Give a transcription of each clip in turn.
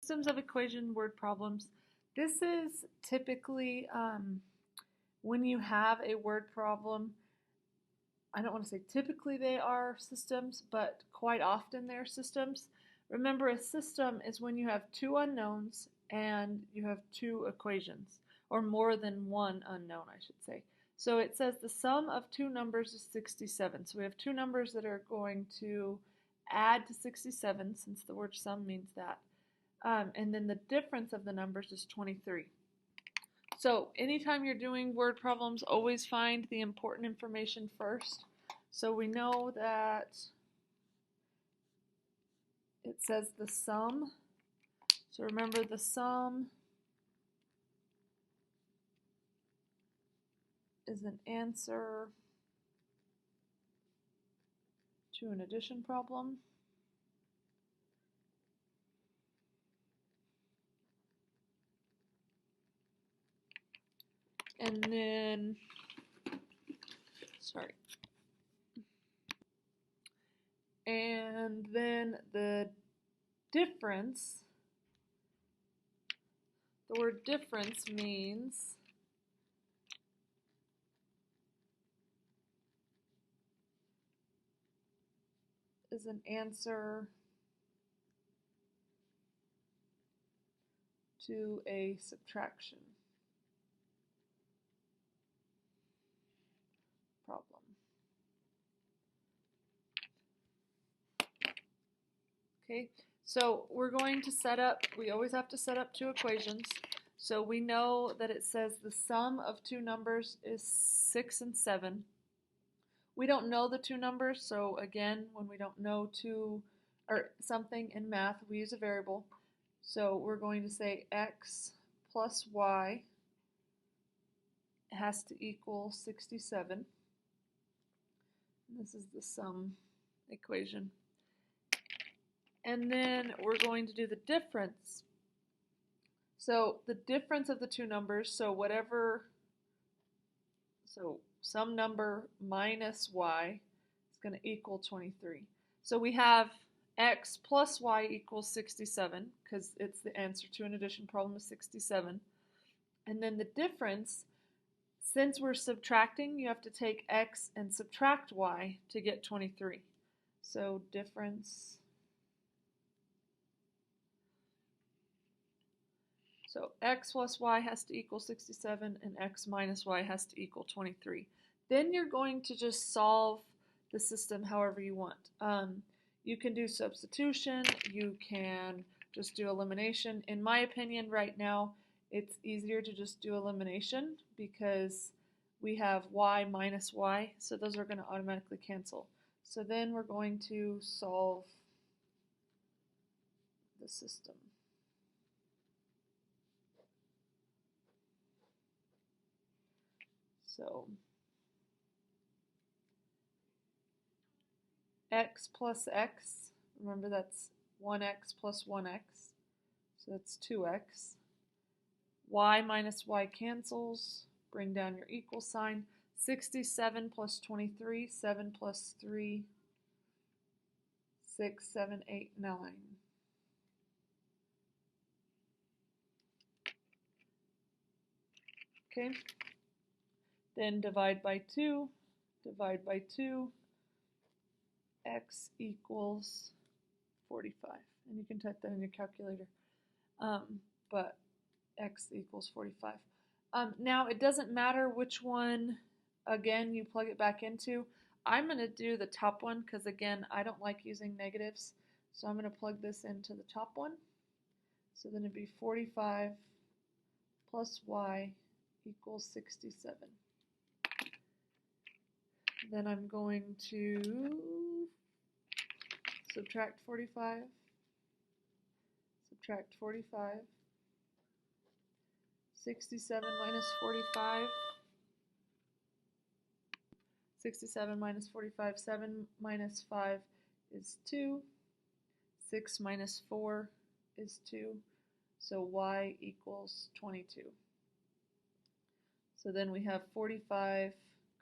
systems of equation word problems. This is typically when you have a word problem. I don't want to say typically they are systems, but quite often they're systems. Remember, a system is when you have two unknowns and you have two equations, or more than one unknown, I should say. So it says the sum of two numbers is 67. So we have two numbers that are going to add to 67, since the word sum means that. And then the difference of the numbers is 23. So anytime you're doing word problems, always find the important information first. So we know that it says the sum. So remember, the sum is an answer to an addition problem. And then, and then the difference, the word difference means is an answer to a subtraction problem. Okay, so we're going to set up, we always have to set up two equations. So we know that it says the sum of two numbers is 6 and 7. We don't know the two numbers, so again, when we don't know two or something in math, we use a variable. So we're going to say x plus y has to equal 67. This is the sum equation. And then we're going to do the difference. So the difference of the two numbers, so some number minus y is going to equal 23. So we have x plus y equals 67, because it's the answer to an addition problem is 67. And then the difference, since we're subtracting, you have to take x and subtract y to get 23. So difference. So x plus y has to equal 67 and x minus y has to equal 23. Then you're going to just solve the system however you want. You can do substitution, you can just do elimination. In my opinion right now, it's easier to just do elimination because we have y minus y, so those are going to automatically cancel. So then we're going to solve the system. So x plus x, remember that's 1x plus 1x, so that's 2x. Y minus y cancels, bring down your equal sign. 67 plus 23, 7 plus 3, 6, 7, 8, 9. Okay, then divide by 2, x equals 45. And you can type that in your calculator, but x equals 45. Now it doesn't matter which one, again, you plug it back into. I'm going to do the top one because, again, I don't like using negatives. So I'm going to plug this into the top one. So then it'd be 45 plus y equals 67. Then I'm going to subtract 45, 67 minus 45, 67 minus 45, 7 minus 5 is 2, 6 minus 4 is 2, so y equals 22. So then we have 45,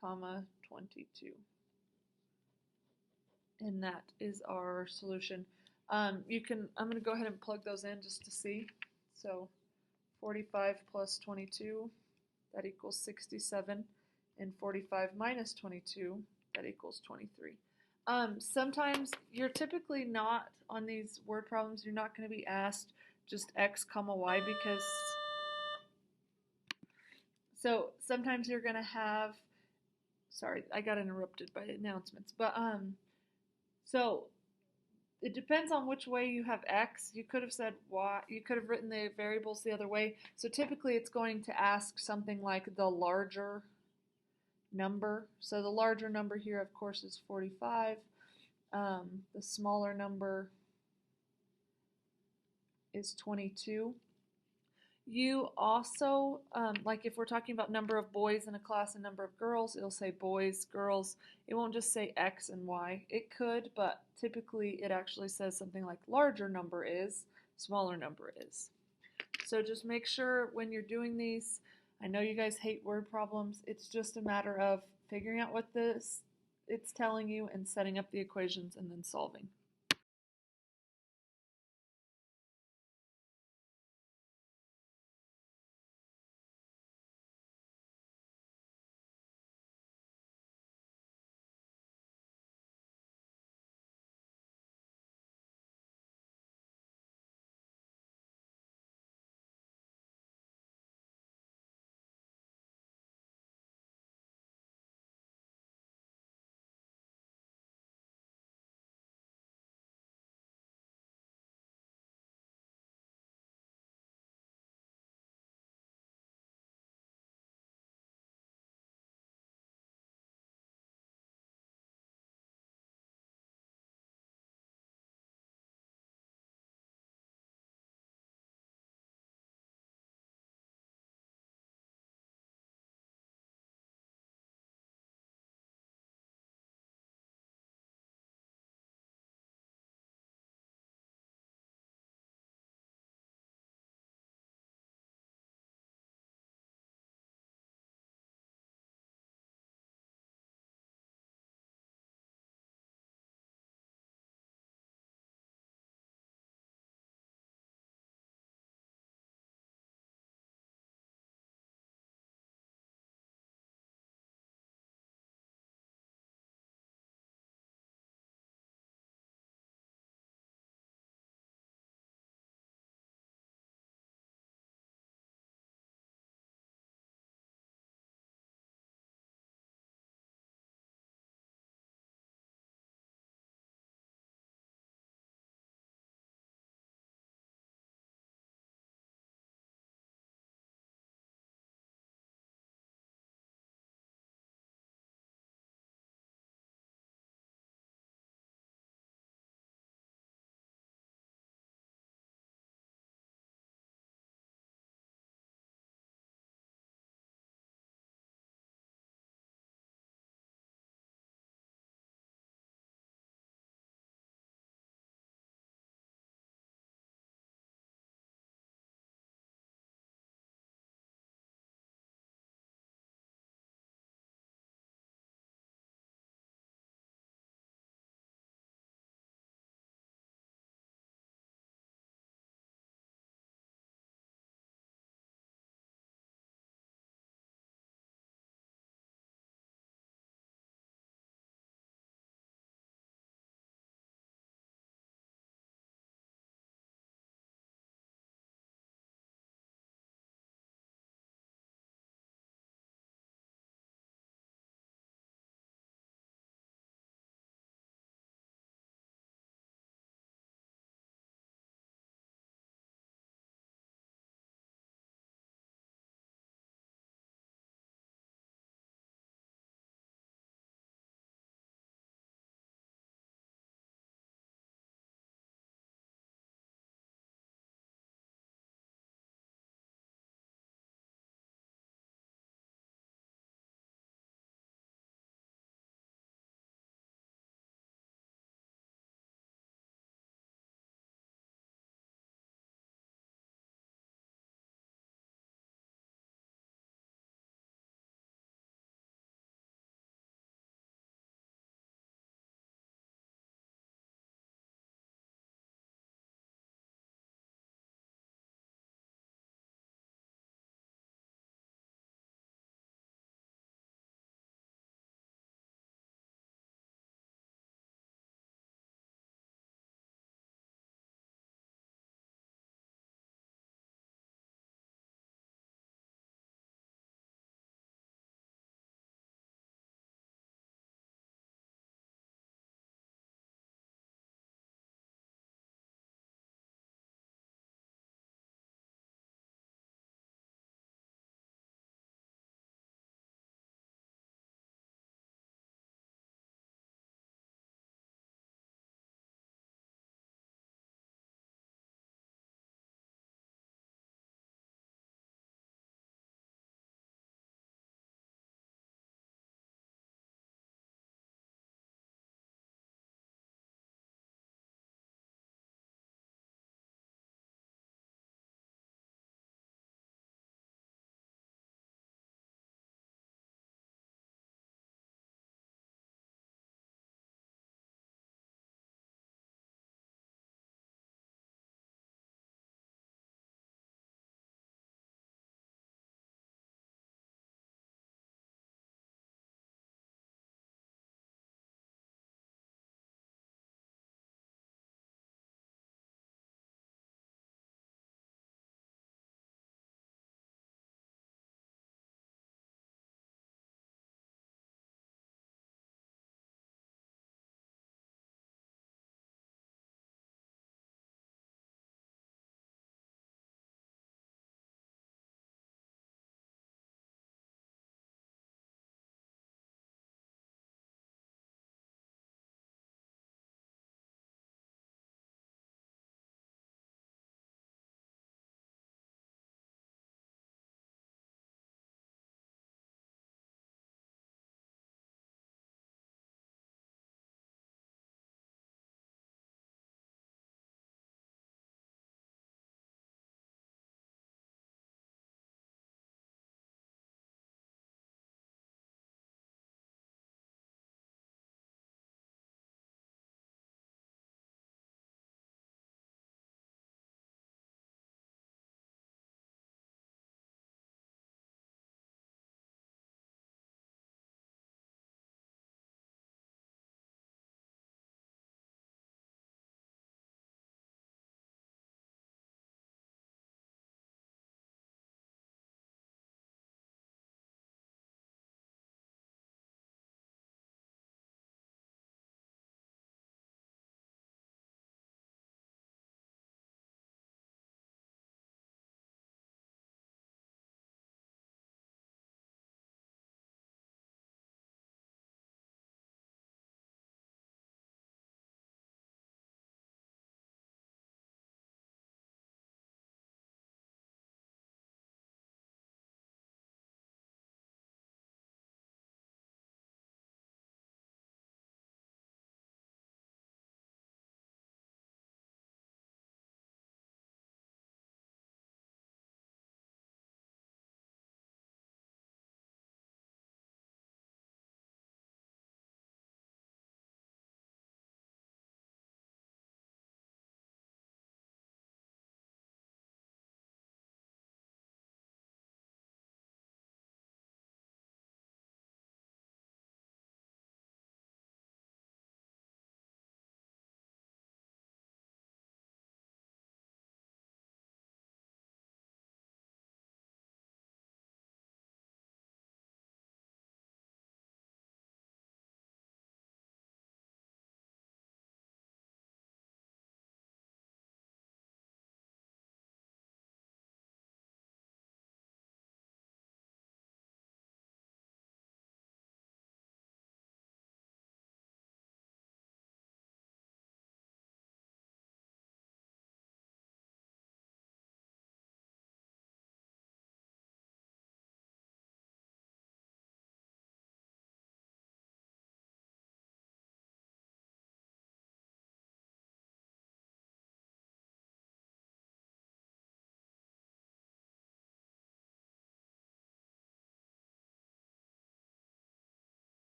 comma 22. And that is our solution. I'm going to go ahead and plug those in just to see. So 45 plus 22, that equals 67, and 45 minus 22, that equals 23. Sometimes you're typically not on these word problems, you're not going to be asked just x comma y because so sometimes you're going to have, sorry, I got interrupted by announcements, but so it depends on which way you have x. You could have said y, you could have written the variables the other way. So typically it's going to ask something like the larger number. So the larger number here, of course, is 45. The smaller number is 22. You also, like if we're talking about number of boys in a class and number of girls, it'll say boys, girls. It won't just say X and Y. It could, but typically it actually says something like larger number is, smaller number is. So just make sure when you're doing these, I know you guys hate word problems. It's just a matter of figuring out what it's telling you and setting up the equations and then solving.